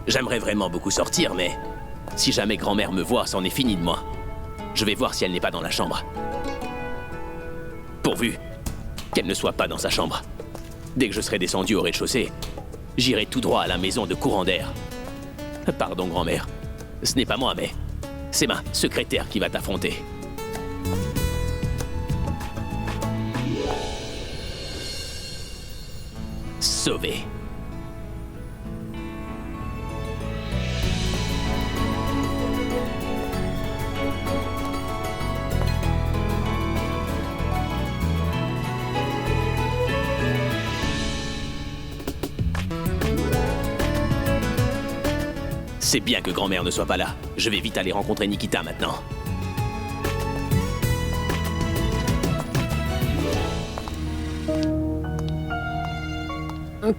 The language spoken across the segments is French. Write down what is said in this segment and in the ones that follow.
J'aimerais vraiment beaucoup sortir, mais si jamais grand-mère me voit, c'en est fini de moi. Je vais voir si elle n'est pas dans la chambre. Pourvu qu'elle ne soit pas dans sa chambre. Dès que je serai descendu au rez-de-chaussée, j'irai tout droit à la maison de courant d'air. Pardon, grand-mère. Ce n'est pas moi, mais c'est ma secrétaire qui va t'affronter. Sauvé. C'est bien que grand-mère ne soit pas là. Je vais vite aller rencontrer Nikita maintenant.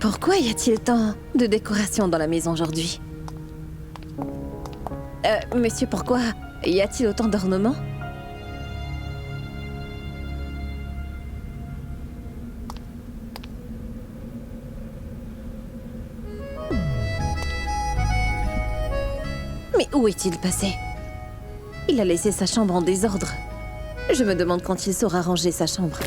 Pourquoi y a-t-il tant de décorations dans la maison aujourd'hui? Monsieur, pourquoi y a-t-il autant d'ornements? Mais où est-il passé? Il a laissé sa chambre en désordre. Je me demande quand il saura ranger sa chambre.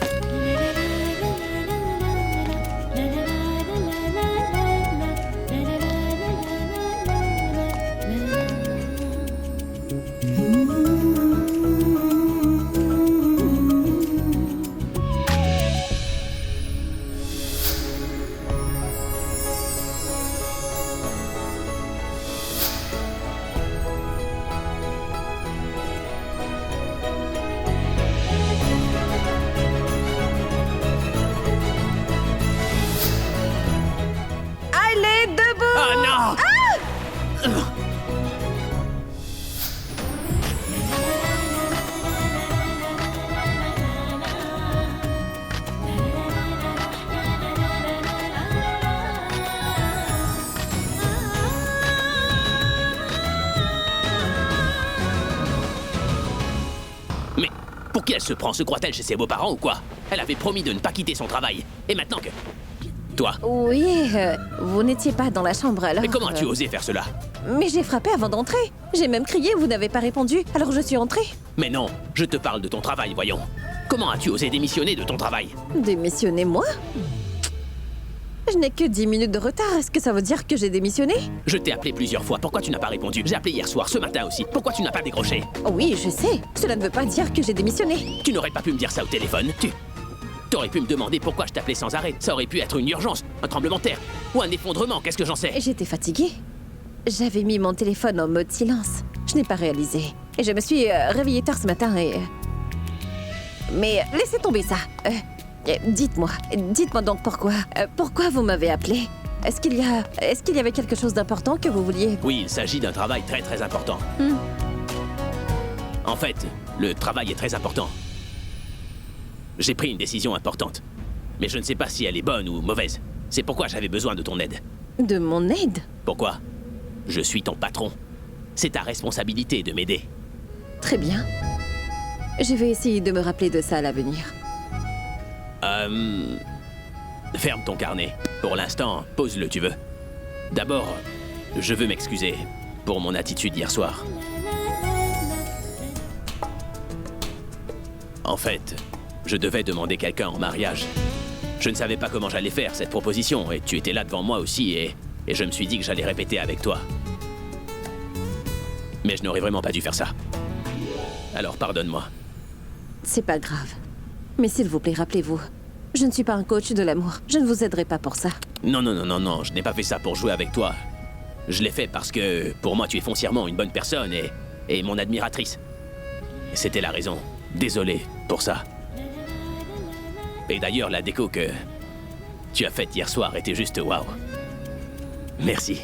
Pour qui elle se prend? Se croit-elle chez ses beaux-parents ou quoi? Elle avait promis de ne pas quitter son travail. Et maintenant que... Toi? Oui, vous n'étiez pas dans la chambre alors... Mais comment as-tu osé faire cela? Mais j'ai frappé avant d'entrer. J'ai même crié, vous n'avez pas répondu, alors je suis entrée. Mais non, je te parle de ton travail, voyons. Comment as-tu osé démissionner de ton travail? Démissionner, moi? Je n'ai que 10 minutes de retard, est-ce que ça veut dire que j'ai démissionné? Je t'ai appelé plusieurs fois, pourquoi tu n'as pas répondu? J'ai appelé hier soir, ce matin aussi, pourquoi tu n'as pas décroché? Oui, je sais, cela ne veut pas dire que j'ai démissionné. Tu n'aurais pas pu me dire ça au téléphone, T'aurais pu me demander pourquoi je t'appelais sans arrêt. Ça aurait pu être une urgence, un tremblement de terre, ou un effondrement, qu'est-ce que j'en sais? J'étais fatiguée. J'avais mis mon téléphone en mode silence. Je n'ai pas réalisé. Et je me suis réveillée tard ce matin et... Mais laissez tomber ça. Dites-moi donc pourquoi. Pourquoi vous m'avez appelé? Est-ce qu'il y avait quelque chose d'important que vous vouliez? Oui, il s'agit d'un travail très très important. En fait, le travail est très important. J'ai pris une décision importante. Mais je ne sais pas si elle est bonne ou mauvaise. C'est pourquoi j'avais besoin de ton aide. De mon aide? Pourquoi? Je suis ton patron. C'est ta responsabilité de m'aider. Très bien. Je vais essayer de me rappeler de ça à l'avenir. Ferme ton carnet. Pour l'instant, pose-le, tu veux. D'abord, je veux m'excuser pour mon attitude hier soir. En fait, je devais demander quelqu'un en mariage. Je ne savais pas comment j'allais faire cette proposition, et tu étais là devant moi aussi, et je me suis dit que j'allais répéter avec toi. Mais je n'aurais vraiment pas dû faire ça. Alors pardonne-moi. C'est pas grave. Mais s'il vous plaît, rappelez-vous, je ne suis pas un coach de l'amour. Je ne vous aiderai pas pour ça. Non, je n'ai pas fait ça pour jouer avec toi. Je l'ai fait parce que, pour moi, tu es foncièrement une bonne personne et mon admiratrice. C'était la raison. Désolé pour ça. Et d'ailleurs, la déco que tu as faite hier soir était juste waouh. Merci.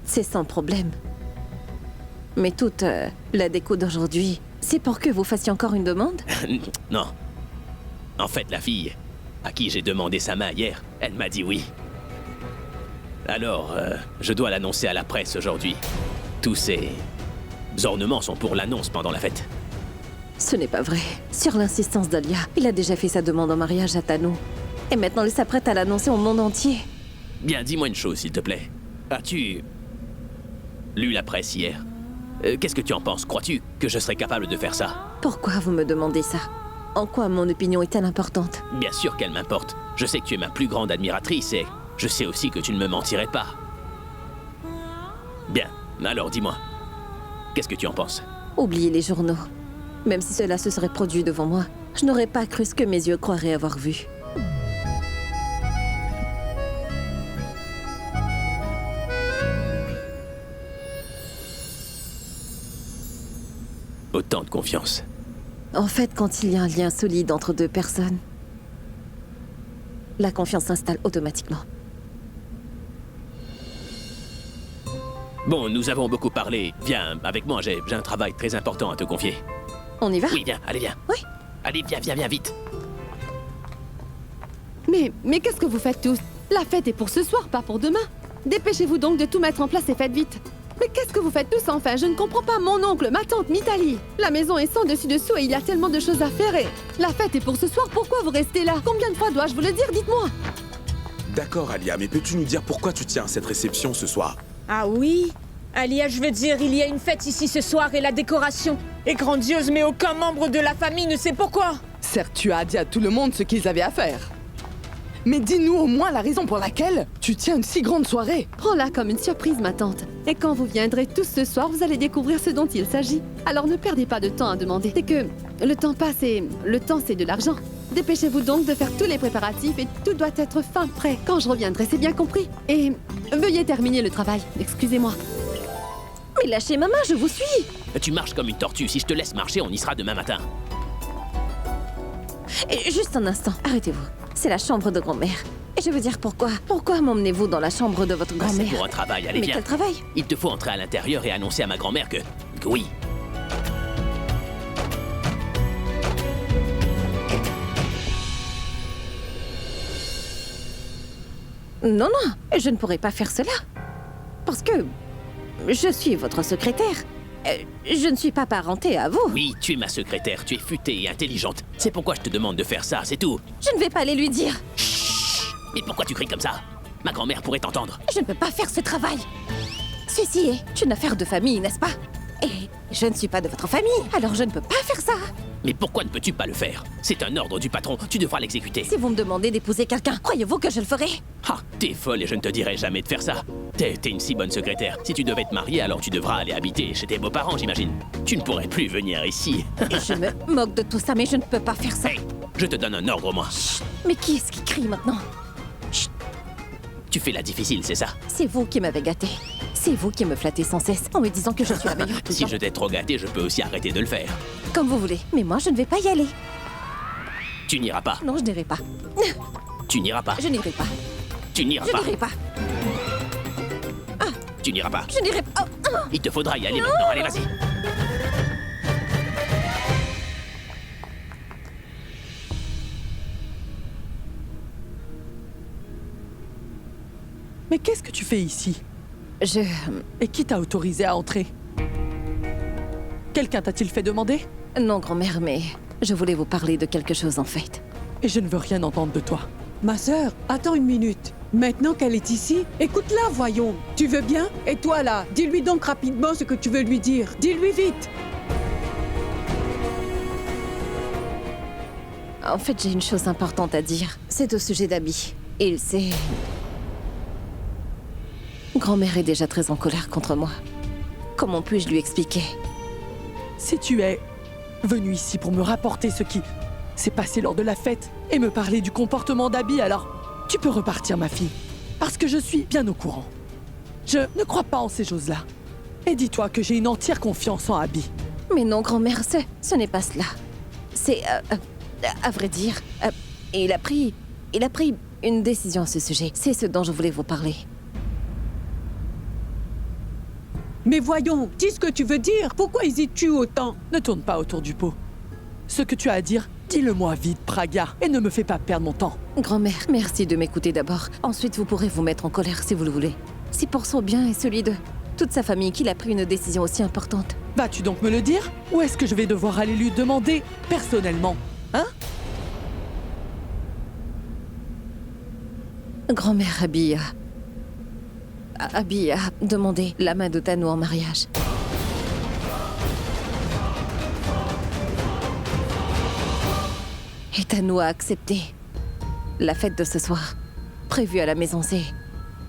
C'est sans problème. Mais toute la déco d'aujourd'hui, c'est pour que vous fassiez encore une demande? Non. En fait, la fille à qui j'ai demandé sa main hier, elle m'a dit oui. Alors, je dois l'annoncer à la presse aujourd'hui. Tous ces ornements sont pour l'annonce pendant la fête. Ce n'est pas vrai. Sur l'insistance d'Alia, il a déjà fait sa demande en mariage à Tano. Et maintenant, il s'apprête à l'annoncer au monde entier. Bien, dis-moi une chose, s'il te plaît. As-tu lu la presse hier? Qu'est-ce que tu en penses? Crois-tu que je serais capable de faire ça? Pourquoi vous me demandez ça? En quoi mon opinion est-elle importante? Bien sûr qu'elle m'importe. Je sais que tu es ma plus grande admiratrice et je sais aussi que tu ne me mentirais pas. Bien, alors dis-moi, qu'est-ce que tu en penses? Oubliez les journaux. Même si cela se serait produit devant moi, je n'aurais pas cru ce que mes yeux croiraient avoir vu. Autant de confiance. En fait, quand il y a un lien solide entre deux personnes, la confiance s'installe automatiquement. Bon, nous avons beaucoup parlé. Viens avec moi, j'ai un travail très important à te confier. On y va? Oui, viens, allez, viens. Oui. Allez, viens, vite. Mais qu'est-ce que vous faites tous? La fête est pour ce soir, pas pour demain. Dépêchez-vous donc de tout mettre en place et faites vite. Mais qu'est-ce que vous faites tous enfin? Je ne comprends pas. Mon oncle, ma tante, Mitali. La maison est sans dessus-dessous et il y a tellement de choses à faire et... La fête est pour ce soir, pourquoi vous restez là? Combien de fois dois-je vous le dire? Dites-moi. D'accord, Alia, mais peux-tu nous dire pourquoi tu tiens à cette réception ce soir? Ah oui? Alia, je veux dire, il y a une fête ici ce soir et la décoration est grandiose, mais aucun membre de la famille ne sait pourquoi. Certes, tu as dit à tout le monde ce qu'ils avaient à faire. Mais dis-nous au moins la raison pour laquelle tu tiens une si grande soirée. Prends-la comme une surprise, ma tante. Et quand vous viendrez tous ce soir, vous allez découvrir ce dont il s'agit. Alors ne perdez pas de temps à demander. C'est que le temps passe et le temps, c'est de l'argent. Dépêchez-vous donc de faire tous les préparatifs et tout doit être fin prêt. Quand je reviendrai, c'est bien compris. Et veuillez terminer le travail. Excusez-moi. Mais lâchez ma main, je vous suis! Tu marches comme une tortue. Si je te laisse marcher, on y sera demain matin. Et juste un instant, arrêtez-vous. C'est la chambre de grand-mère. Et je veux dire pourquoi. Pourquoi m'emmenez-vous dans la chambre de votre C'est grand-mère? pour un travail, allez, Mais viens. quel travail? Il te faut entrer à l'intérieur et annoncer à ma grand-mère que oui. Non, non, je ne pourrais pas faire cela. Parce que je suis votre secrétaire. Je ne suis pas parentée à vous. Oui, tu es ma secrétaire, tu es futée et intelligente. C'est pourquoi je te demande de faire ça, c'est tout. Je ne vais pas aller lui dire. Mais pourquoi tu cries comme ça? Ma grand-mère pourrait t'entendre. Je ne peux pas faire ce travail. Ceci est une affaire de famille, n'est-ce pas? Et je ne suis pas de votre famille, alors je ne peux pas faire ça. Mais pourquoi ne peux-tu pas le faire? C'est un ordre du patron, tu devras l'exécuter. Si vous me demandez d'épouser quelqu'un, croyez-vous que je le ferai? Ah, t'es folle et je ne te dirai jamais de faire ça. T'es une si bonne secrétaire. Si tu devais te marier, alors tu devras aller habiter chez tes beaux-parents, j'imagine. Tu ne pourrais plus venir ici. Je me moque de tout ça, mais je ne peux pas faire ça. Hey, je te donne un ordre, moi. Mais qui est-ce qui crie maintenant? Tu fais la difficile, c'est ça? C'est vous qui m'avez gâté. C'est vous qui me flattez sans cesse en me disant que je suis la meilleure. Si je t'ai trop gâté, je peux aussi arrêter de le faire. Comme vous voulez, mais moi je ne vais pas y aller. Tu n'iras pas. Non, je n'irai pas. Tu n'iras pas. Je n'irai pas. Tu n'iras Je pas. n'irai pas. Tu n'iras pas. Je n'irai pas. Oh, Il te faudra y aller maintenant. Allez, vas-y. Mais qu'est-ce que tu fais ici? Je... Et qui t'a autorisé à entrer? Quelqu'un t'a-t-il fait demander? Non, grand-mère, mais je voulais vous parler de quelque chose en fait. Et je ne veux rien entendre de toi. Ma sœur, attends une minute. Maintenant qu'elle est ici, écoute-la, voyons. Tu veux bien? Et toi là, dis-lui donc rapidement ce que tu veux lui dire. Dis-lui vite. En fait, j'ai une chose importante à dire. C'est au sujet d'Abby. Il s'est... Grand-mère est déjà très en colère contre moi. Comment puis-je lui expliquer? Si tu es venu ici pour me rapporter ce qui s'est passé lors de la fête et me parler du comportement d'Abby, alors tu peux repartir, ma fille. Parce que je suis bien au courant. Je ne crois pas en ces choses-là. Et dis-toi que j'ai une entière confiance en Abby. Mais non, grand-mère, ce n'est pas cela. C'est... à vrai dire, il a pris une décision à ce sujet. C'est ce dont je voulais vous parler. Mais voyons, dis ce que tu veux dire. Pourquoi hésites-tu autant? Ne tourne pas autour du pot. Ce que tu as à dire, dis-le-moi vite, Praga, et ne me fais pas perdre mon temps. Grand-mère, merci de m'écouter d'abord. Ensuite, vous pourrez vous mettre en colère si vous le voulez. C'est pour son bien et celui de toute sa famille qu'il a pris une décision aussi importante. Vas-tu donc me le dire? Ou est-ce que je vais devoir aller lui demander personnellement? Hein? Grand-mère Abby Abby a demandé la main de Tanu en mariage. Et Tanu a accepté. La fête de ce soir, prévue à la maison C,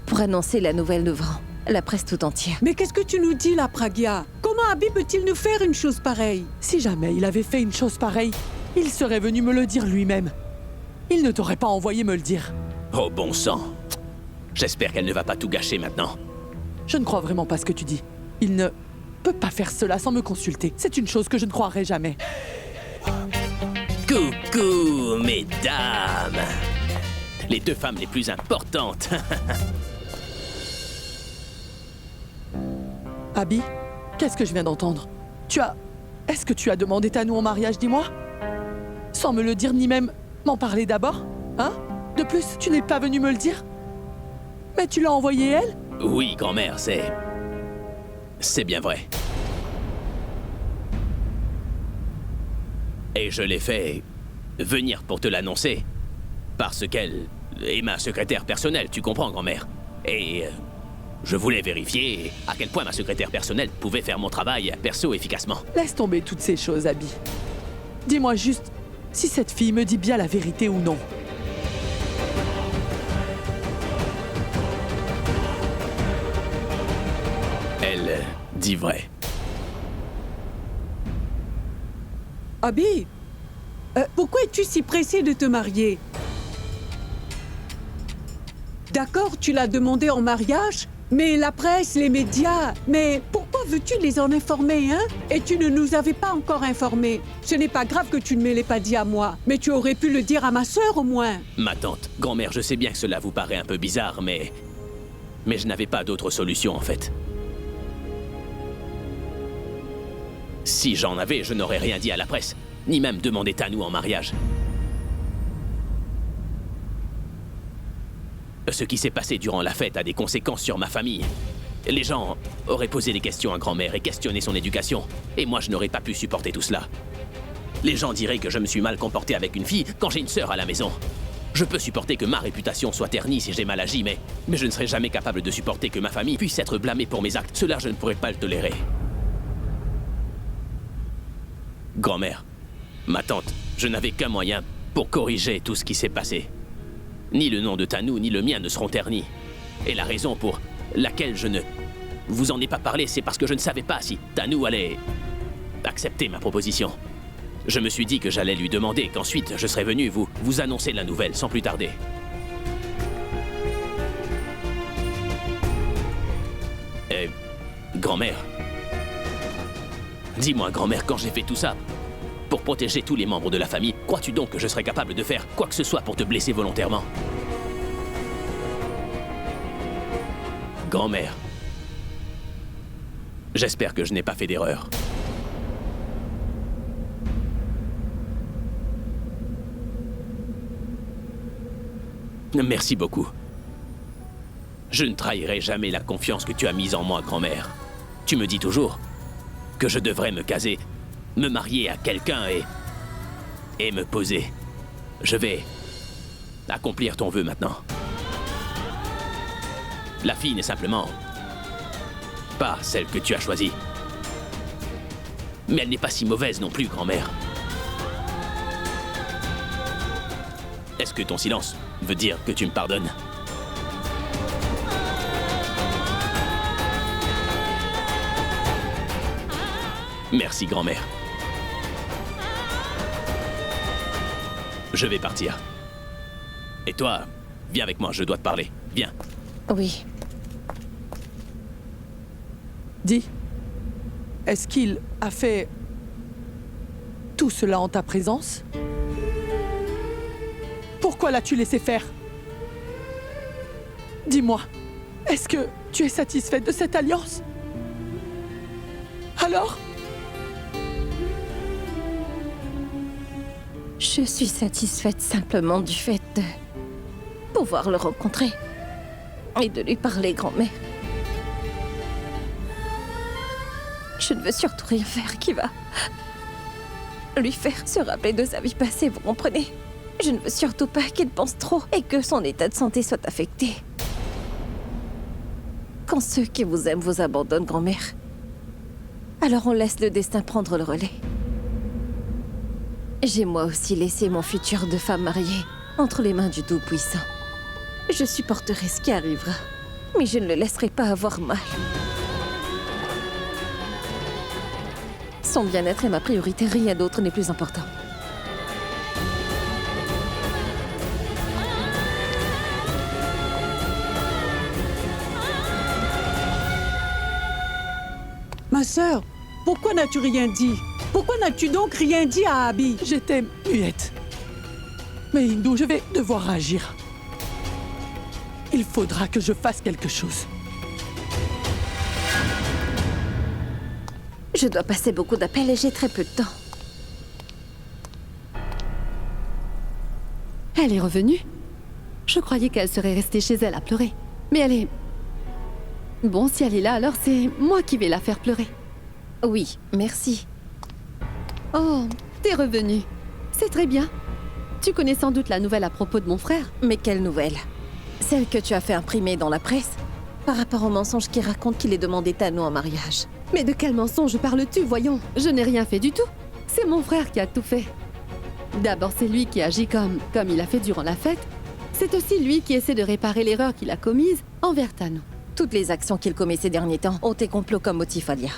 pour annoncer la nouvelle devant la presse tout entière. Mais qu'est-ce que tu nous dis là, Pragya? Comment Abby peut-il nous faire une chose pareille? Si jamais il avait fait une chose pareille, il serait venu me le dire lui-même. Il ne t'aurait pas envoyé me le dire. Oh bon sang. J'espère qu'elle ne va pas tout gâcher maintenant. Je ne crois vraiment pas ce que tu dis. Il ne peut pas faire cela sans me consulter. C'est une chose que je ne croirai jamais. Coucou, mesdames. Les deux femmes les plus importantes. Abby, qu'est-ce que je viens d'entendre? Est-ce que tu as demandé Tanu en mariage, dis-moi? Sans me le dire ni même m'en parler d'abord? Hein? De plus, tu n'es pas venu me le dire? Mais tu l'as envoyé elle? Oui, grand-mère, c'est bien vrai. Et je l'ai fait venir pour te l'annoncer. Parce qu'elle est ma secrétaire personnelle, tu comprends, grand-mère. Et je voulais vérifier à quel point ma secrétaire personnelle pouvait faire mon travail perso efficacement. Laisse tomber toutes ces choses, Abby. Dis-moi juste si cette fille me dit bien la vérité ou non. Elle dit vrai. Abby, pourquoi es-tu si pressée de te marier? D'accord, tu l'as demandé en mariage, mais la presse, les médias... Mais pourquoi veux-tu les en informer, hein? Et tu ne nous avais pas encore informés. Ce n'est pas grave que tu ne me l'aies pas dit à moi, mais tu aurais pu le dire à ma sœur au moins. Ma tante, grand-mère, je sais bien que cela vous paraît un peu bizarre, mais je n'avais pas d'autre solution en fait. Si j'en avais, je n'aurais rien dit à la presse, ni même demandé Tanu en mariage. Ce qui s'est passé durant la fête a des conséquences sur ma famille. Les gens auraient posé des questions à grand-mère et questionné son éducation. Et moi, je n'aurais pas pu supporter tout cela. Les gens diraient que je me suis mal comporté avec une fille quand j'ai une sœur à la maison. Je peux supporter que ma réputation soit ternie si j'ai mal agi, mais je ne serai jamais capable de supporter que ma famille puisse être blâmée pour mes actes. Cela, je ne pourrais pas le tolérer. Grand-mère, ma tante, je n'avais qu'un moyen pour corriger tout ce qui s'est passé. Ni le nom de Tanu, ni le mien ne seront ternis. Et la raison pour laquelle je ne vous en ai pas parlé, c'est parce que je ne savais pas si Tanu allait accepter ma proposition. Je me suis dit que j'allais lui demander, qu'ensuite je serais venu vous annoncer la nouvelle sans plus tarder. Grand-mère. Dis-moi, grand-mère, quand j'ai fait tout ça, pour protéger tous les membres de la famille, crois-tu donc que je serais capable de faire quoi que ce soit pour te blesser volontairement? Grand-mère, j'espère que je n'ai pas fait d'erreur. Merci beaucoup. Je ne trahirai jamais la confiance que tu as mise en moi, grand-mère. Tu me dis toujours que je devrais me caser, me marier à quelqu'un et me poser. Je vais accomplir ton vœu maintenant. La fille n'est simplement pas celle que tu as choisie. Mais elle n'est pas si mauvaise non plus, grand-mère. Est-ce que ton silence veut dire que tu me pardonnes? Merci, grand-mère. Je vais partir. Et toi, viens avec moi, je dois te parler. Viens. Oui. Dis, est-ce qu'il a fait tout cela en ta présence? Pourquoi l'as-tu laissé faire? Dis-moi, est-ce que tu es satisfaite de cette alliance? Alors? Je suis satisfaite simplement du fait de pouvoir le rencontrer et de lui parler, grand-mère. Je ne veux surtout rien faire qui va lui faire se rappeler de sa vie passée, vous comprenez? Je ne veux surtout pas qu'il pense trop et que son état de santé soit affecté. Quand ceux qui vous aiment vous abandonnent, grand-mère, alors on laisse le destin prendre le relais. J'ai moi aussi laissé mon futur de femme mariée entre les mains du Tout-Puissant. Je supporterai ce qui arrivera, mais je ne le laisserai pas avoir mal. Son bien-être est ma priorité, rien d'autre n'est plus important. Ma sœur, pourquoi n'as-tu rien dit? Pourquoi n'as-tu donc rien dit à Abby? J'étais muette. Mais Hindou, je vais devoir agir. Il faudra que je fasse quelque chose. Je dois passer beaucoup d'appels et j'ai très peu de temps. Elle est revenue. Je croyais qu'elle serait restée chez elle à pleurer. Mais elle est... Bon, si elle est là, alors c'est moi qui vais la faire pleurer. Oui, merci. Oh, t'es revenue. C'est très bien. Tu connais sans doute la nouvelle à propos de mon frère. Mais quelle nouvelle? Celle que tu as fait imprimer dans la presse? Par rapport au mensonge qui raconte qu'il est demandé Tano en mariage. Mais de quel mensonge parles-tu, voyons? Je n'ai rien fait du tout. C'est mon frère qui a tout fait. D'abord, c'est lui qui agit comme il a fait durant la fête. C'est aussi lui qui essaie de réparer l'erreur qu'il a commise envers Tano. Toutes les actions qu'il commet ces derniers temps ont des complots comme motif, Alia.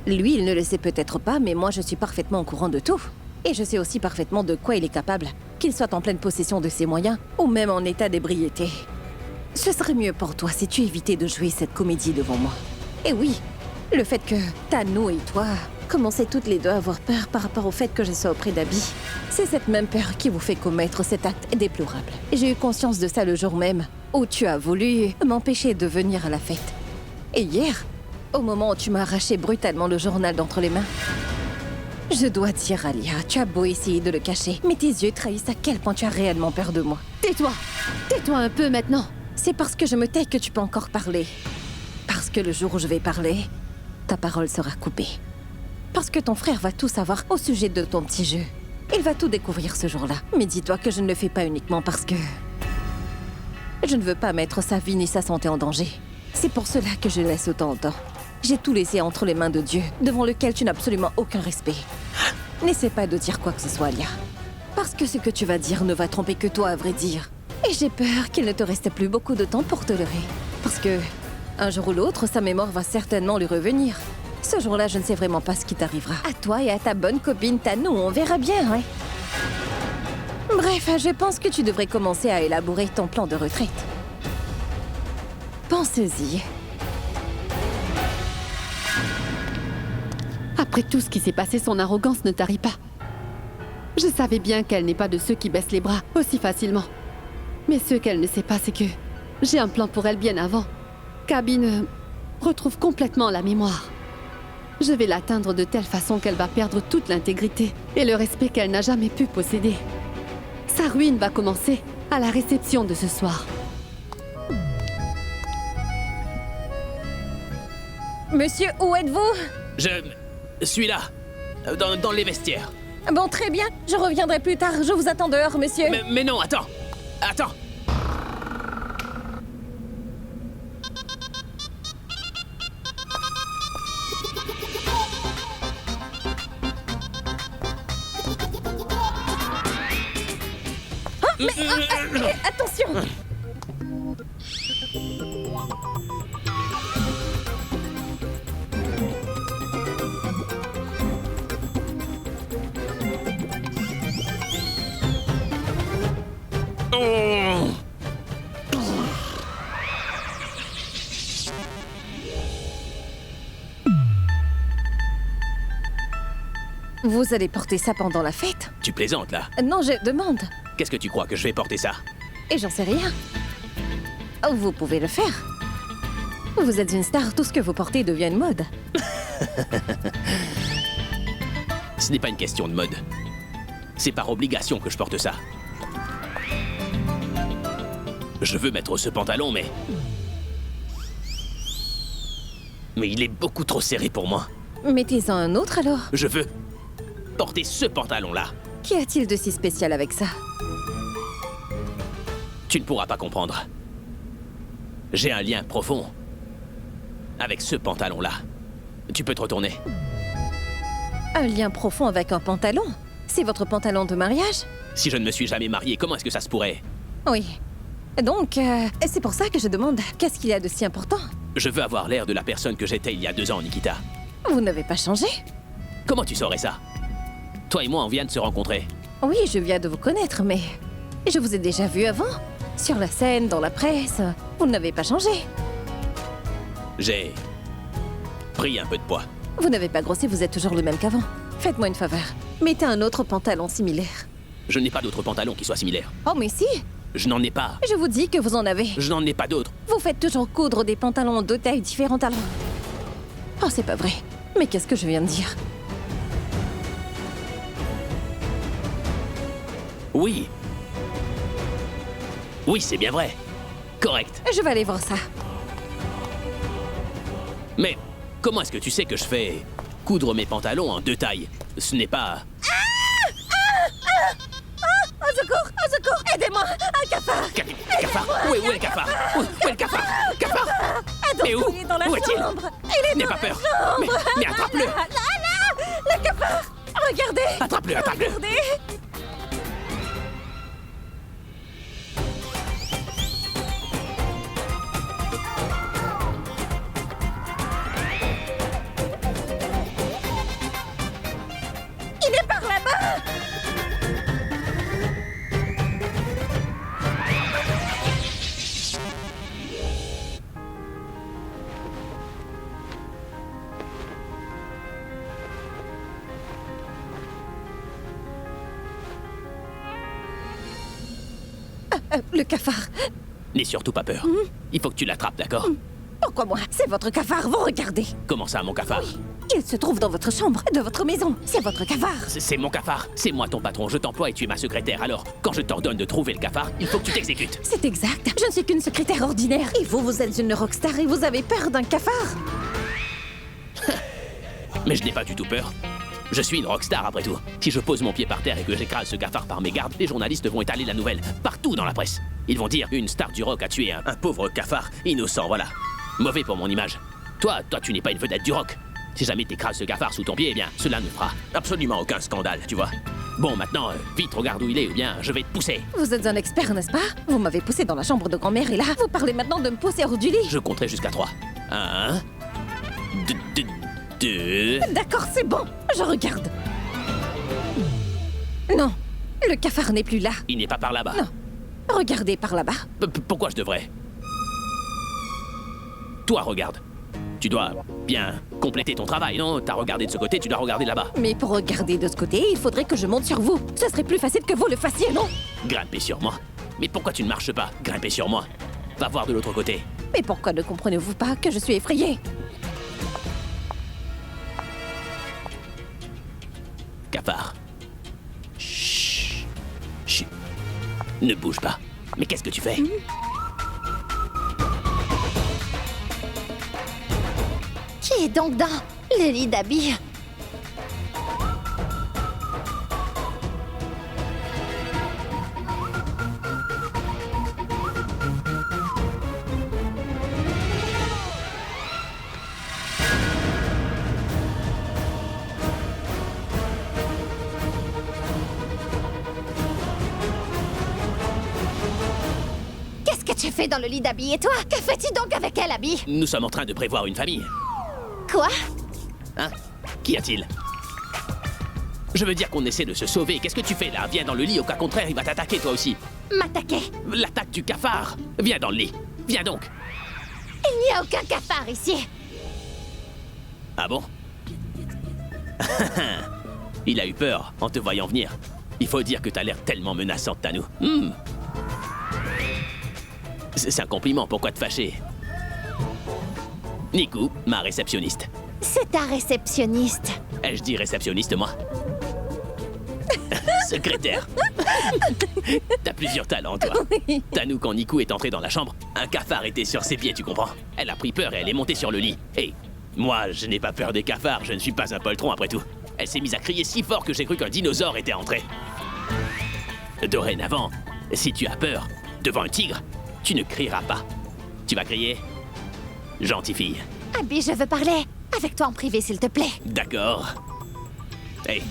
Lui, il ne le sait peut-être pas, mais moi, je suis parfaitement au courant de tout. Et je sais aussi parfaitement de quoi il est capable, qu'il soit en pleine possession de ses moyens, ou même en état d'ébriété. Ce serait mieux pour toi si tu évitais de jouer cette comédie devant moi. Et oui, le fait que Tano et toi commencez toutes les deux à avoir peur par rapport au fait que je sois auprès d'Abby, c'est cette même peur qui vous fait commettre cet acte déplorable. J'ai eu conscience de ça le jour même où tu as voulu m'empêcher de venir à la fête. Et hier, au moment où tu m'as arraché brutalement le journal d'entre les mains, je dois dire, Alia, tu as beau essayer de le cacher, mais tes yeux trahissent à quel point tu as réellement peur de moi. Tais-toi! Tais-toi un peu maintenant! C'est parce que je me tais que tu peux encore parler. Parce que le jour où je vais parler, ta parole sera coupée. Parce que ton frère va tout savoir au sujet de ton petit jeu. Il va tout découvrir ce jour-là. Mais dis-toi que je ne le fais pas uniquement parce que... je ne veux pas mettre sa vie ni sa santé en danger. C'est pour cela que je laisse autant de temps. J'ai tout laissé entre les mains de Dieu, devant lequel tu n'as absolument aucun respect. N'essaie pas de dire quoi que ce soit, Alia. Parce que ce que tu vas dire ne va tromper que toi, à vrai dire. Et j'ai peur qu'il ne te reste plus beaucoup de temps pour te leurrer. Parce que, un jour ou l'autre, sa mémoire va certainement lui revenir. Ce jour-là, je ne sais vraiment pas ce qui t'arrivera. À toi et à ta bonne copine Tano, on verra bien, ouais. Bref, je pense que tu devrais commencer à élaborer ton plan de retraite. Pense-y. Après tout ce qui s'est passé, son arrogance ne tarit pas. Je savais bien qu'elle n'est pas de ceux qui baissent les bras aussi facilement. Mais ce qu'elle ne sait pas, c'est que j'ai un plan pour elle bien avant. qu'Abby ne retrouve complètement la mémoire. Je vais l'atteindre de telle façon qu'elle va perdre toute l'intégrité et le respect qu'elle n'a jamais pu posséder. Sa ruine va commencer à la réception de ce soir. Monsieur, où êtes-vous? Je suis là, dans les vestiaires. Bon, très bien. Je reviendrai plus tard. Je vous attends dehors, monsieur. Mais non, attends. Attends. Attention! Vous allez porter ça pendant la fête? Tu plaisantes, là? Non, je demande. Qu'est-ce que tu crois, que je vais porter ça? Et j'en sais rien. Vous pouvez le faire. Vous êtes une star, tout ce que vous portez devient une mode. Ce n'est pas une question de mode. C'est par obligation que je porte ça. Je veux mettre ce pantalon, mais il est beaucoup trop serré pour moi. Mettez-en un autre alors. Je veux porter ce pantalon-là. Qu'y a-t-il de si spécial avec ça? Tu ne pourras pas comprendre. J'ai un lien profond avec ce pantalon-là. Tu peux te retourner. Un lien profond avec un pantalon? C'est votre pantalon de mariage? Si je ne me suis jamais marié, comment est-ce que ça se pourrait? Oui. Donc, c'est pour ça que je demande, qu'est-ce qu'il y a de si important? Je veux avoir l'air de la personne que j'étais il y a 2 ans, Nikita. Vous n'avez pas changé? Comment tu saurais ça? Toi et moi, on vient de se rencontrer. Oui, je viens de vous connaître, mais je vous ai déjà vu avant. Sur la scène, dans la presse. Vous n'avez pas changé. J'ai pris un peu de poids. Vous n'avez pas grossi, vous êtes toujours le même qu'avant. Faites-moi une faveur. Mettez un autre pantalon similaire. Je n'ai pas d'autre pantalon qui soit similaire. Oh, mais si! Je n'en ai pas. Je vous dis que vous en avez. Je n'en ai pas d'autre. Vous faites toujours coudre des pantalons de tailles différentes alors. Oh, c'est pas vrai. Mais qu'est-ce que je viens de dire? Oui. Oui, c'est bien vrai. Correct. Je vais aller voir ça. Mais comment est-ce que tu sais que je fais coudre mes pantalons en 2 tailles? Ce n'est pas... Au secours! Au secours! Aidez-moi! Un cafard! Cafard? Où est le cafard? Où est le cafard? Cafard? Mais où? Il est dans la Où est-il? chambre! Il est N'aie dans pas la peur. chambre! Mais attrape-le. Là! Le cafard! Regardez! Attrape-le, attrape-le. Regardez! Il est par là-bas! Le cafard. N'aie surtout pas peur. Il faut que tu l'attrapes, d'accord? Pourquoi moi? C'est votre cafard, vous regardez. Comment ça, mon cafard? Il se trouve dans votre chambre, de votre maison. C'est votre cafard. C'est mon cafard. C'est moi ton patron. Je t'emploie et tu es ma secrétaire. Alors, quand je t'ordonne de trouver le cafard, il faut que tu t'exécutes. C'est exact. Je ne suis qu'une secrétaire ordinaire. Et vous, vous êtes une rockstar et vous avez peur d'un cafard. Mais je n'ai pas du tout peur. Je suis une rockstar après tout. Si je pose mon pied par terre et que j'écrase ce cafard par mes gardes, les journalistes vont étaler la nouvelle partout dans la presse. Ils vont dire une star du rock a tué un pauvre cafard innocent, voilà. Mauvais pour mon image. Toi, tu n'es pas une vedette du rock. Si jamais t'écrases ce cafard sous ton pied, eh bien, cela ne fera absolument aucun scandale, tu vois. Bon, maintenant, vite, regarde où il est, ou bien je vais te pousser. Vous êtes un expert, n'est-ce pas? Vous m'avez poussé dans la chambre de grand-mère et là, vous parlez maintenant de me pousser hors du lit. Je compterai jusqu'à 3. 1, 2... D'accord, c'est bon. Je regarde. Non, le cafard n'est plus là. Il n'est pas par là-bas. Non. Regardez par là-bas. Pourquoi je devrais? Toi, regarde. Tu dois bien compléter ton travail, non? T'as regardé de ce côté, tu dois regarder là-bas. Mais pour regarder de ce côté, il faudrait que je monte sur vous. Ce serait plus facile que vous le fassiez, non? Grimper sur moi? Mais pourquoi tu ne marches pas? Grimper sur moi. Va voir de l'autre côté. Mais pourquoi ne comprenez-vous pas que je suis effrayée? Cafard. Chut. Chut. Ne bouge pas. Mais qu'est-ce que tu fais? Qui est donc dans le lit d'Abby? Qu'est-ce que tu fais dans le lit d'Abby et toi? Que fais-tu donc avec elle, Abby? Nous sommes en train de prévoir une famille. Quoi? Hein? Qu'y a-t-il? Je veux dire qu'on essaie de se sauver. Qu'est-ce que tu fais là? Viens dans le lit, au cas contraire, il va t'attaquer toi aussi. M'attaquer? L'attaque du cafard. Viens dans le lit. Viens donc. Il n'y a aucun cafard ici. Ah bon? Il a eu peur en te voyant venir. Il faut dire que t'as l'air tellement menaçante, Tanou. C'est un compliment, pourquoi te fâcher? Niku, ma réceptionniste. C'est ta réceptionniste. Je dis réceptionniste, moi. Secrétaire. T'as plusieurs talents, toi. Tanou, quand Niku est entrée dans la chambre, un cafard était sur ses pieds, tu comprends? Elle a pris peur et elle est montée sur le lit. Et moi, je n'ai pas peur des cafards, je ne suis pas un poltron après tout. Elle s'est mise à crier si fort que j'ai cru qu'un dinosaure était entré. Dorénavant, si tu as peur devant un tigre, tu ne crieras pas. Tu vas crier? Gentille fille. Abby, je veux parler. Avec toi en privé, s'il te plaît. D'accord. Hey,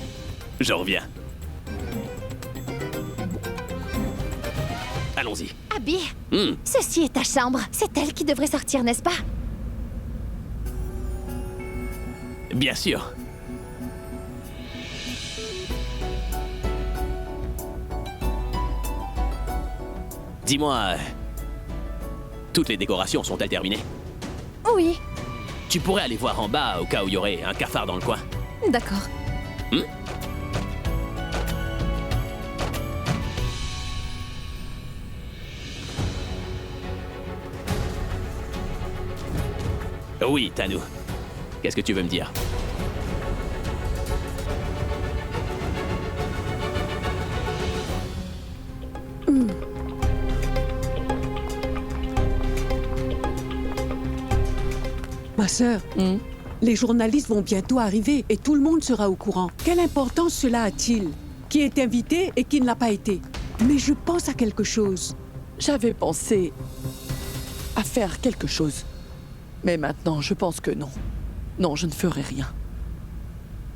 je reviens. Allons-y. Abby, ceci est ta chambre. C'est elle qui devrait sortir, n'est-ce pas? Bien sûr. Dis-moi, toutes les décorations sont-elles terminées? Oui, Tu pourrais aller voir en bas au cas où il y aurait un cafard dans le coin. d'accord. Oui, Tanou. Qu'est-ce que tu veux me dire? Ma sœur, les journalistes vont bientôt arriver et tout le monde sera au courant. Quelle importance cela a-t-il? Qui est invité et qui ne l'a pas été? Mais je pense à quelque chose. J'avais pensé à faire quelque chose. Mais maintenant, je pense que non. Non, je ne ferai rien.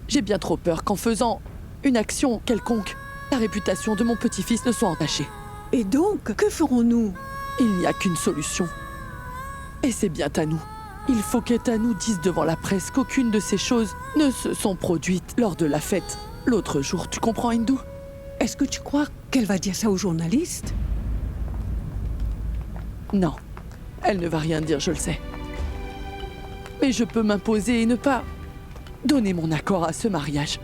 J'ai bien trop peur qu'en faisant une action quelconque, la réputation de mon petit-fils ne soit entachée. Et donc, que ferons-nous? Il n'y a qu'une solution. Et c'est bien Tanou. Il faut que Tanou dise devant la presse qu'aucune de ces choses ne se sont produites lors de la fête l'autre jour. Tu comprends, Hindou? Est-ce que tu crois qu'elle va dire ça aux journalistes? Non. Elle ne va rien dire, je le sais. Mais je peux m'imposer et ne pas donner mon accord à ce mariage.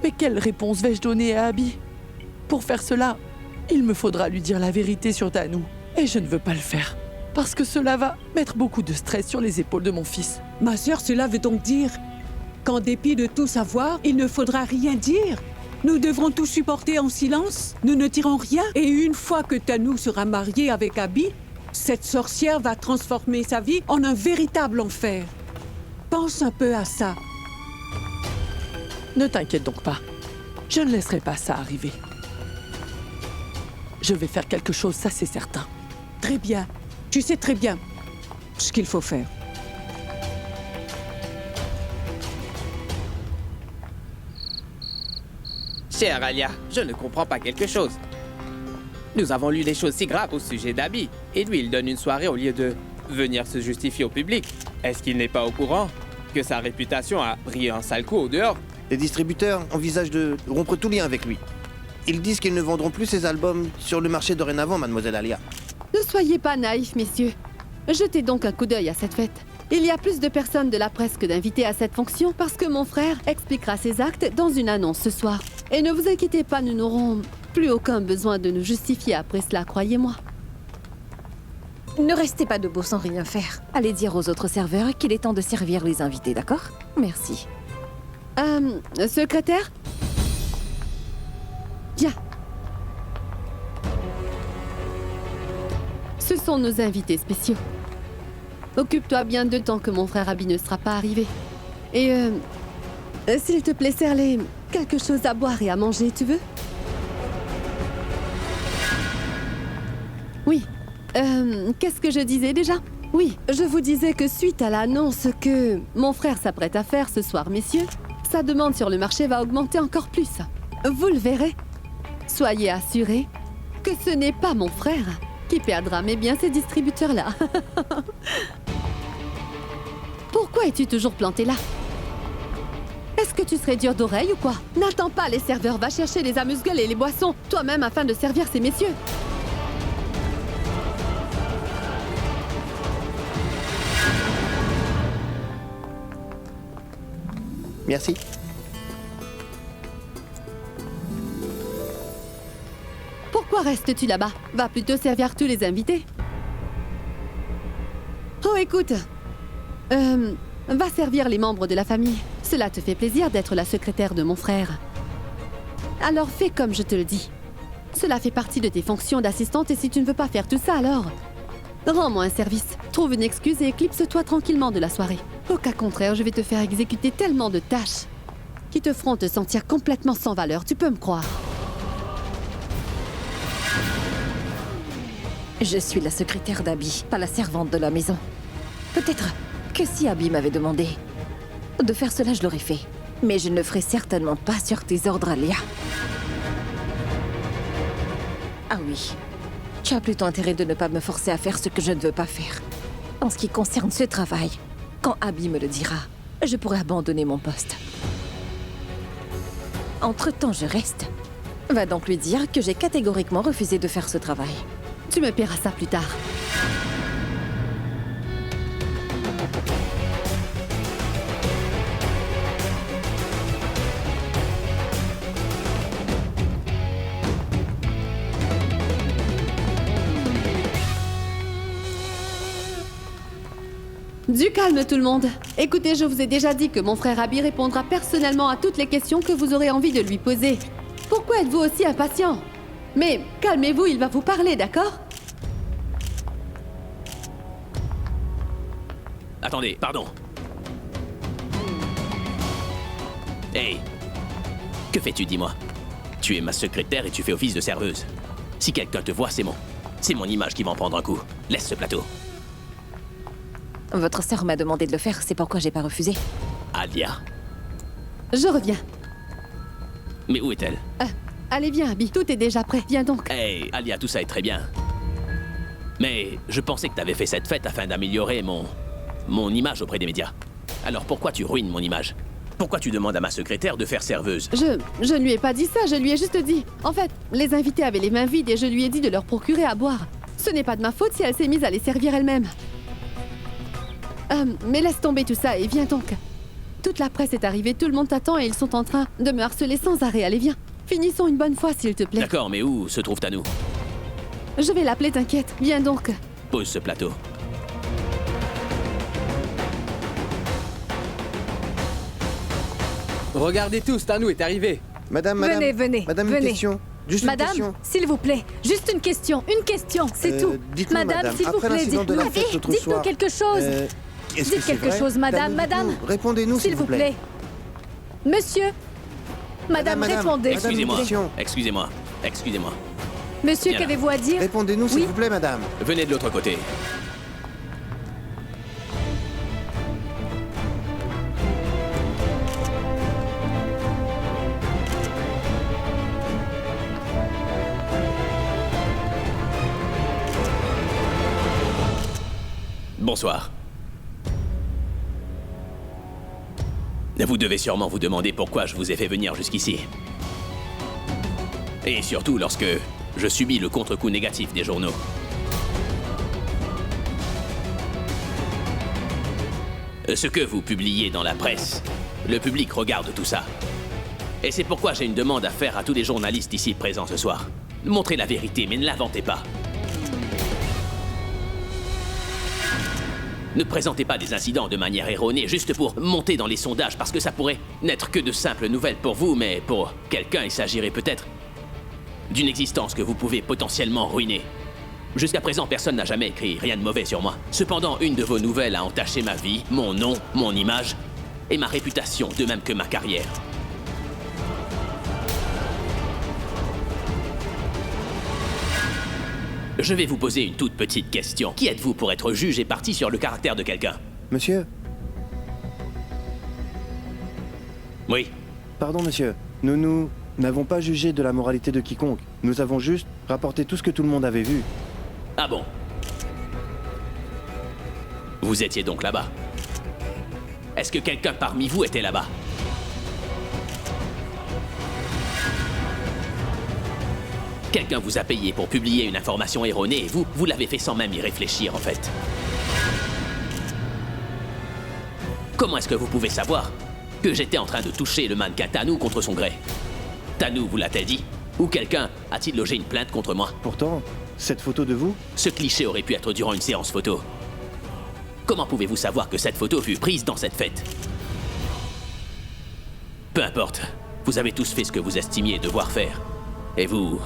Mais quelle réponse vais-je donner à Abby? Pour faire cela, il me faudra lui dire la vérité sur Tanou. Et je ne veux pas le faire. Parce que cela va mettre beaucoup de stress sur les épaules de mon fils. Ma sœur, cela veut donc dire qu'en dépit de tout savoir, il ne faudra rien dire. Nous devrons tout supporter en silence. Nous ne dirons rien. Et une fois que Tanou sera mariée avec Abby, cette sorcière va transformer sa vie en un véritable enfer. Pense un peu à ça. Ne t'inquiète donc pas. Je ne laisserai pas ça arriver. Je vais faire quelque chose, ça c'est certain. Très bien. Tu sais très bien ce qu'il faut faire. Chère Alia, je ne comprends pas quelque chose. Nous avons lu des choses si graves au sujet d'Abby, et lui, il donne une soirée au lieu de venir se justifier au public. Est-ce qu'il n'est pas au courant que sa réputation a pris un sale coup au dehors? Les distributeurs envisagent de rompre tout lien avec lui. Ils disent qu'ils ne vendront plus ses albums sur le marché dorénavant, mademoiselle Alia. Ne soyez pas naïfs, messieurs. Jetez donc un coup d'œil à cette fête. Il y a plus de personnes de la presse que d'invités à cette fonction parce que mon frère expliquera ses actes dans une annonce ce soir. Et ne vous inquiétez pas, nous n'aurons plus aucun besoin de nous justifier après cela, croyez-moi. Ne restez pas debout sans rien faire. Allez dire aux autres serveurs qu'il est temps de servir les invités, d'accord? Merci. Secrétaire? Viens. Ce sont nos invités spéciaux. Occupe-toi bien de tant que mon frère Abby ne sera pas arrivé. Et s'il te plaît, serre-les quelque chose à boire et à manger, tu veux? Oui. Qu'est-ce que je disais déjà? Oui, je vous disais que suite à l'annonce que mon frère s'apprête à faire ce soir, messieurs, sa demande sur le marché va augmenter encore plus. Vous le verrez. Soyez assurés que ce n'est pas mon frère qui perdra, mais bien ces distributeurs-là. Pourquoi es-tu toujours planté là? Est-ce que tu serais dur d'oreille ou quoi? N'attends pas les serveurs, va chercher les amuse-gueules et les boissons, toi-même afin de servir ces messieurs. Merci. Pourquoi restes-tu là-bas? Va plutôt servir tous les invités. Oh, écoute. Va servir les membres de la famille. Cela te fait plaisir d'être la secrétaire de mon frère. Alors fais comme je te le dis. Cela fait partie de tes fonctions d'assistante et si tu ne veux pas faire tout ça, alors... Rends-moi un service. Trouve une excuse et éclipse-toi tranquillement de la soirée. Au cas contraire, je vais te faire exécuter tellement de tâches qui te feront te sentir complètement sans valeur, tu peux me croire. Je suis la secrétaire d'Abby, pas la servante de la maison. Peut-être que si Abby m'avait demandé de faire cela, je l'aurais fait. Mais je ne le ferai certainement pas sur tes ordres, Alia. Ah oui. Tu as plutôt intérêt de ne pas me forcer à faire ce que je ne veux pas faire. En ce qui concerne ce travail, quand Abby me le dira, je pourrai abandonner mon poste. Entre-temps, je reste. Va donc lui dire que j'ai catégoriquement refusé de faire ce travail. Tu me paieras ça plus tard. Du calme tout le monde. Écoutez, je vous ai déjà dit que mon frère Abby répondra personnellement à toutes les questions que vous aurez envie de lui poser. Pourquoi êtes-vous aussi impatient? Mais calmez-vous, il va vous parler, d'accord? Attendez, pardon. Hey, que fais-tu, dis-moi? Tu es ma secrétaire et tu fais office de serveuse. Si quelqu'un te voit, c'est mon image qui va en prendre un coup. Laisse ce plateau. Votre sœur m'a demandé de le faire, c'est pourquoi j'ai pas refusé. Alia? Je reviens. Mais où est-elle? Allez, viens, Abby, tout est déjà prêt. Viens donc. Hey, Alia, tout ça est très bien. Mais je pensais que t'avais fait cette fête afin d'améliorer mon image auprès des médias. Alors pourquoi tu ruines mon image? Pourquoi tu demandes à ma secrétaire de faire serveuse? Je ne lui ai pas dit ça, je lui ai juste dit. En fait, les invités avaient les mains vides et je lui ai dit de leur procurer à boire. Ce n'est pas de ma faute si elle s'est mise à les servir elle-même. Mais laisse tomber tout ça et viens donc. Toute la presse est arrivée, tout le monde t'attend et ils sont en train de me harceler sans arrêt. Allez, viens. Finissons une bonne fois, s'il te plaît. D'accord, mais où se trouve Tanou? Je vais l'appeler, t'inquiète. Viens donc. Pose ce plateau. Regardez tous, Tanou est arrivé. Madame, Venez. Madame, venez. une question. Juste une Madame, question. s'il vous plaît, juste une question, c'est tout. Dites-nous, Madame, s'il vous après plaît, l'incident de la fête l'autre dites-nous soir, quelque chose. est-ce que Dites c'est quelque vrai? chose, madame, Tanou, madame. dites-nous. Répondez-nous, S'il vous plaît. Monsieur. Madame, Madame, répondez. Madame, Excusez-moi, question. excusez-moi. Monsieur, Viens là. qu'avez-vous à dire? Répondez-nous, s'il Oui. vous plaît, madame. Venez de l'autre côté. Bonsoir. Vous devez sûrement vous demander pourquoi je vous ai fait venir jusqu'ici. Et surtout lorsque je subis le contre-coup négatif des journaux. Ce que vous publiez dans la presse, le public regarde tout ça. Et c'est pourquoi j'ai une demande à faire à tous les journalistes ici présents ce soir. Montrez la vérité, mais ne l'inventez pas. Ne présentez pas des incidents de manière erronée juste pour monter dans les sondages parce que ça pourrait n'être que de simples nouvelles pour vous, mais pour quelqu'un, il s'agirait peut-être d'une existence que vous pouvez potentiellement ruiner. Jusqu'à présent, personne n'a jamais écrit rien de mauvais sur moi. Cependant, une de vos nouvelles a entaché ma vie, mon nom, mon image et ma réputation, de même que ma carrière. Je vais vous poser une toute petite question. Qui êtes-vous pour être juge et parti sur le caractère de quelqu'un? Monsieur, Oui. pardon, monsieur. Nous n'avons pas jugé de la moralité de quiconque. Nous avons juste rapporté tout ce que tout le monde avait vu. Ah bon? Vous étiez donc là-bas? Est-ce que quelqu'un parmi vous était là-bas? Quelqu'un vous a payé pour publier une information erronée et vous l'avez fait sans même y réfléchir en fait. Comment est-ce que vous pouvez savoir que j'étais en train de toucher le mannequin Tanou contre son gré? Tanou vous l'a-t-elle dit? Ou quelqu'un a-t-il logé une plainte contre moi? Pourtant, cette photo de vous, Ce cliché aurait pu être durant une séance photo. Comment pouvez-vous savoir que cette photo fut prise dans cette fête? Peu importe, vous avez tous fait ce que vous estimiez devoir faire. Et vous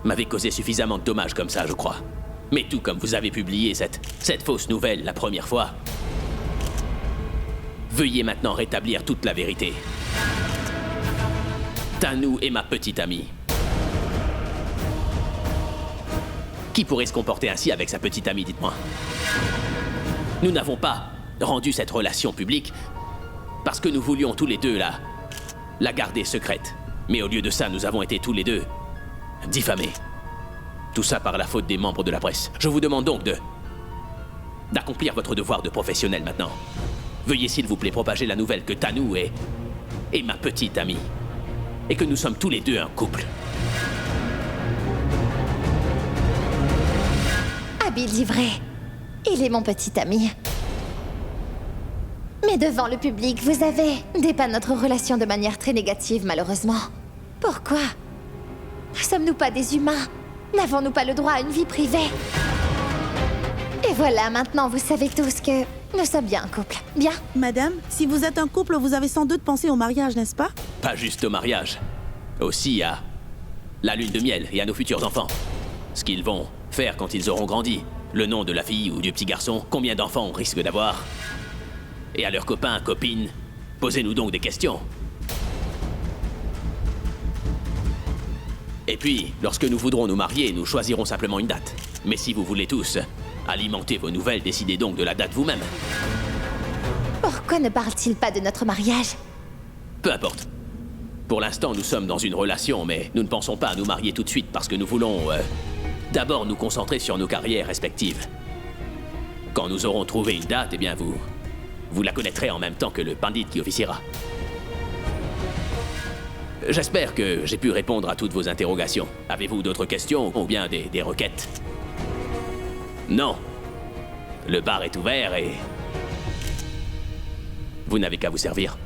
m'avez causé suffisamment de dommages comme ça, je crois. Mais tout comme vous avez publié cette fausse nouvelle la première fois, veuillez maintenant rétablir toute la vérité. Tanou est ma petite amie. Qui pourrait se comporter ainsi avec sa petite amie, dites-moi? Nous n'avons pas rendu cette relation publique parce que nous voulions tous les deux la garder secrète. Mais au lieu de ça, nous avons été tous les deux diffamés. Tout ça par la faute des membres de la presse. Je vous demande donc d'accomplir votre devoir de professionnel maintenant. Veuillez s'il vous plaît propager la nouvelle que Tanou est ma petite amie. Et que nous sommes tous les deux un couple. Abby dit vrai. Il est mon petit ami. Mais devant le public, vous avez dépeint notre relation de manière très négative, malheureusement. Pourquoi? Ne sommes-nous pas des humains? N'avons-nous pas le droit à une vie privée? Et voilà, maintenant vous savez tous que nous sommes bien un couple. Bien? Madame, si vous êtes un couple, vous avez sans doute pensé au mariage, n'est-ce pas? Pas juste au mariage. Aussi à la lune de miel et à nos futurs enfants. Ce qu'ils vont faire quand ils auront grandi. Le nom de la fille ou du petit garçon. Combien d'enfants on risque d'avoir. Et à leurs copains, copines. Posez-nous donc des questions. Et puis, lorsque nous voudrons nous marier, nous choisirons simplement une date. Mais si vous voulez tous alimenter vos nouvelles, décidez donc de la date vous-même. Pourquoi ne parle-t-il pas de notre mariage? Peu importe. Pour l'instant, nous sommes dans une relation, mais nous ne pensons pas à nous marier tout de suite parce que nous voulons d'abord nous concentrer sur nos carrières respectives. Quand nous aurons trouvé une date, eh bien vous la connaîtrez en même temps que le pandit qui officiera. J'espère que j'ai pu répondre à toutes vos interrogations. Avez-vous d'autres questions ou bien des requêtes? Non. Le bar est ouvert et vous n'avez qu'à vous servir.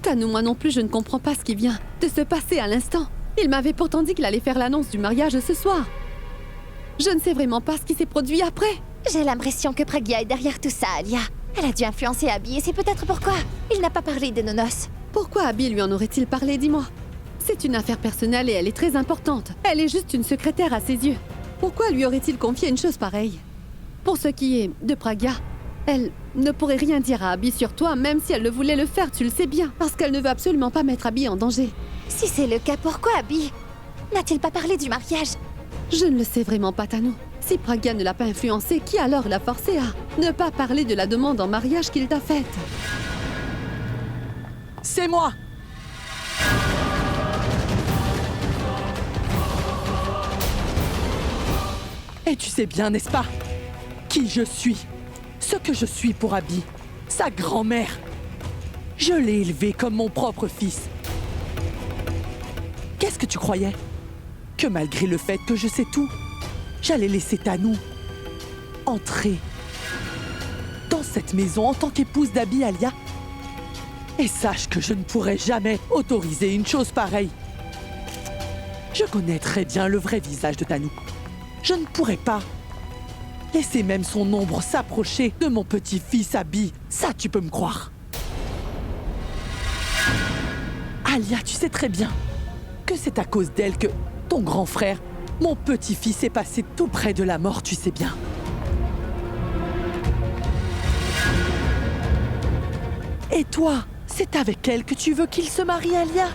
Tanou, moi non plus, je ne comprends pas ce qui vient de se passer à l'instant. Il m'avait pourtant dit qu'il allait faire l'annonce du mariage ce soir. Je ne sais vraiment pas ce qui s'est produit après. J'ai l'impression que Pragya est derrière tout ça, Alia. Elle a dû influencer Abby et c'est peut-être pourquoi il n'a pas parlé de nos noces. Pourquoi Abby lui en aurait-il parlé, dis-moi? C'est une affaire personnelle et elle est très importante. Elle est juste une secrétaire à ses yeux. Pourquoi lui aurait-il confié une chose pareille? Pour ce qui est de Pragya, elle ne pourrait rien dire à Abby sur toi, même si elle le voulait le faire, tu le sais bien, parce qu'elle ne veut absolument pas mettre Abby en danger. Si c'est le cas, pourquoi Abby n'a-t-il pas parlé du mariage? Je ne le sais vraiment pas, Tanou. Si Pragya ne l'a pas influencé, qui alors l'a forcé à ne pas parler de la demande en mariage qu'il t'a faite? C'est moi! Et tu sais bien, n'est-ce pas, qui je suis? Ce que je suis pour Abby, sa grand-mère. Je l'ai élevée comme mon propre fils. Qu'est-ce que tu croyais? Que malgré le fait que je sais tout, j'allais laisser Tanou entrer dans cette maison en tant qu'épouse d'Abby, Alia? Et sache que je ne pourrai jamais autoriser une chose pareille. Je connais très bien le vrai visage de Tanou. Je ne pourrais pas laisser même son ombre s'approcher de mon petit-fils Abby. Ça, tu peux me croire. Alia, tu sais très bien que c'est à cause d'elle que ton grand frère, mon petit-fils, est passé tout près de la mort, tu sais bien. Et toi, c'est avec elle que tu veux qu'il se marie, Alia?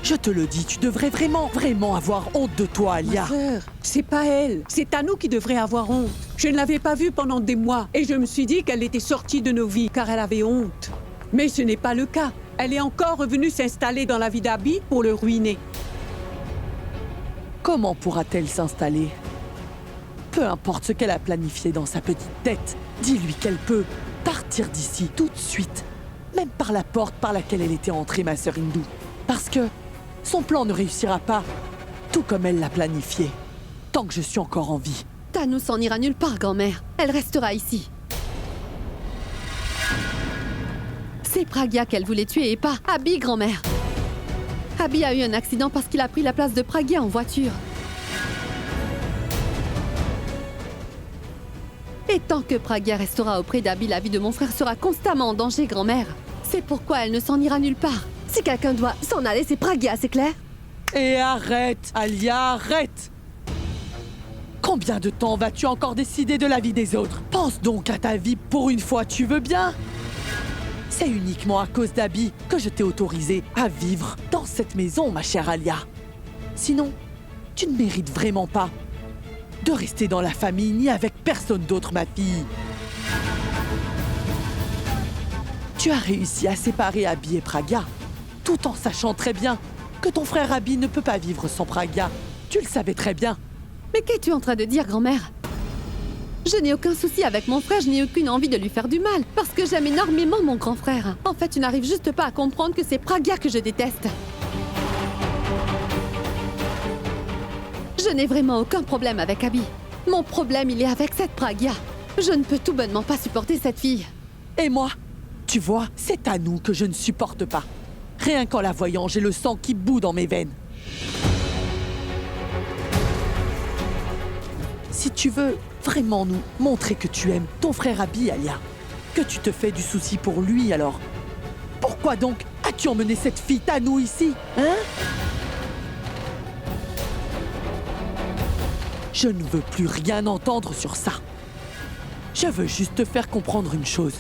Je te le dis, tu devrais vraiment avoir honte de toi, Alia. Ma sœur, c'est pas elle. C'est Tanou qui devrait avoir honte. Je ne l'avais pas vue pendant des mois et je me suis dit qu'elle était sortie de nos vies car elle avait honte. Mais ce n'est pas le cas. Elle est encore revenue s'installer dans la vie d'Abby pour le ruiner. Comment pourra-t-elle s'installer? Peu importe ce qu'elle a planifié dans sa petite tête, dis-lui qu'elle peut partir d'ici tout de suite. Même par la porte par laquelle elle était entrée, ma sœur hindoue. Parce que son plan ne réussira pas, tout comme elle l'a planifié, tant que je suis encore en vie. Tanou s'en ira nulle part, grand-mère. Elle restera ici. C'est Pragya qu'elle voulait tuer et pas Abby, grand-mère. Abby a eu un accident parce qu'il a pris la place de Pragya en voiture. Et tant que Pragya restera auprès d'Abby, la vie de mon frère sera constamment en danger, grand-mère. C'est pourquoi elle ne s'en ira nulle part. Si quelqu'un doit s'en aller, c'est Pragya, c'est clair? Et arrête, Alia, arrête! Combien de temps vas-tu encore décider de la vie des autres? Pense donc à ta vie pour une fois, tu veux bien? C'est uniquement à cause d'Abby que je t'ai autorisé à vivre dans cette maison, ma chère Alia. Sinon, tu ne mérites vraiment pas de rester dans la famille ni avec personne d'autre, ma fille. Tu as réussi à séparer Abby et Pragya, tout en sachant très bien que ton frère Abby ne peut pas vivre sans Pragya. Tu le savais très bien. Mais qu'es-tu en train de dire, grand-mère? Je n'ai aucun souci avec mon frère, je n'ai aucune envie de lui faire du mal, parce que j'aime énormément mon grand frère. En fait, tu n'arrives juste pas à comprendre que c'est Pragya que je déteste. Je n'ai vraiment aucun problème avec Abby. Mon problème, il est avec cette Pragya. Je ne peux tout bonnement pas supporter cette fille. Et moi, tu vois, c'est à nous que je ne supporte pas. Rien qu'en la voyant, j'ai le sang qui bout dans mes veines. Si tu veux vraiment nous montrer que tu aimes ton frère Abby, Alia, que tu te fais du souci pour lui alors, pourquoi donc as-tu emmené cette fille à nous ici, hein? Je ne veux plus rien entendre sur ça. Je veux juste te faire comprendre une chose.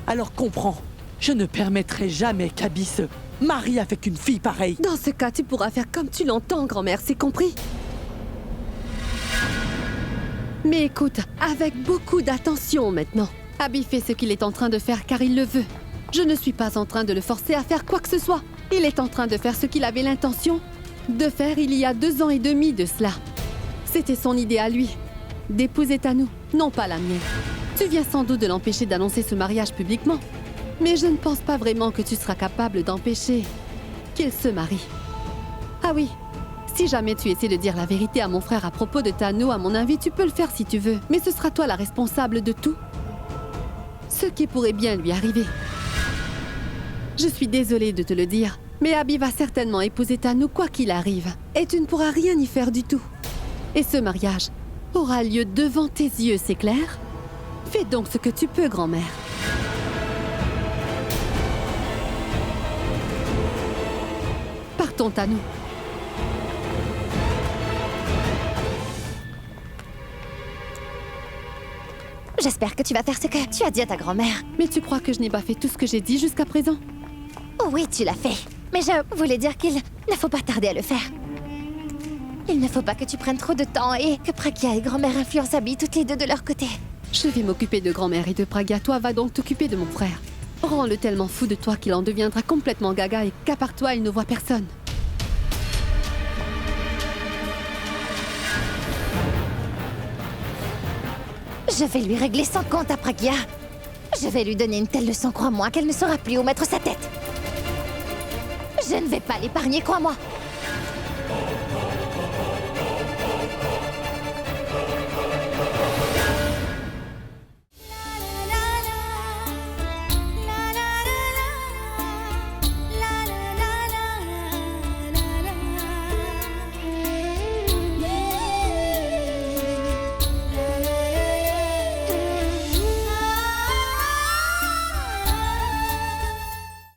Alors comprends, je ne permettrai jamais qu'Abby se marie avec une fille pareille. Dans ce cas, tu pourras faire comme tu l'entends, grand-mère, c'est compris? Mais écoute, avec beaucoup d'attention maintenant. Abby fait ce qu'il est en train de faire car il le veut. Je ne suis pas en train de le forcer à faire quoi que ce soit. Il est en train de faire ce qu'il avait l'intention de faire il y a 2 ans et demi de cela. C'était son idée à lui, d'épouser Tanu, non pas la mienne. Tu viens sans doute de l'empêcher d'annoncer ce mariage publiquement. Mais je ne pense pas vraiment que tu seras capable d'empêcher qu'il se marie. Ah oui, si jamais tu essaies de dire la vérité à mon frère à propos de Tanu à mon avis, tu peux le faire si tu veux. Mais ce sera toi la responsable de tout. Ce qui pourrait bien lui arriver. Je suis désolée de te le dire, mais Abby va certainement épouser Tanu quoi qu'il arrive. Et tu ne pourras rien y faire du tout. Et ce mariage aura lieu devant tes yeux, c'est clair? Fais donc ce que tu peux, grand-mère. Partons, Tanu. J'espère que tu vas faire ce que tu as dit à ta grand-mère. Mais tu crois que je n'ai pas fait tout ce que j'ai dit jusqu'à présent? Oh oui, tu l'as fait. Mais je voulais dire qu'il ne faut pas tarder à le faire. Il ne faut pas que tu prennes trop de temps et que Pragya et grand-mère influencent Abby toutes les deux de leur côté. Je vais m'occuper de grand-mère et de Pragya. Toi, va donc t'occuper de mon frère. Rends-le tellement fou de toi qu'il en deviendra complètement gaga et qu'à part toi, il ne voit personne. Je vais lui régler son compte à Pragya. Je vais lui donner une telle leçon, crois-moi, qu'elle ne saura plus où mettre sa tête. Je ne vais pas l'épargner, crois-moi.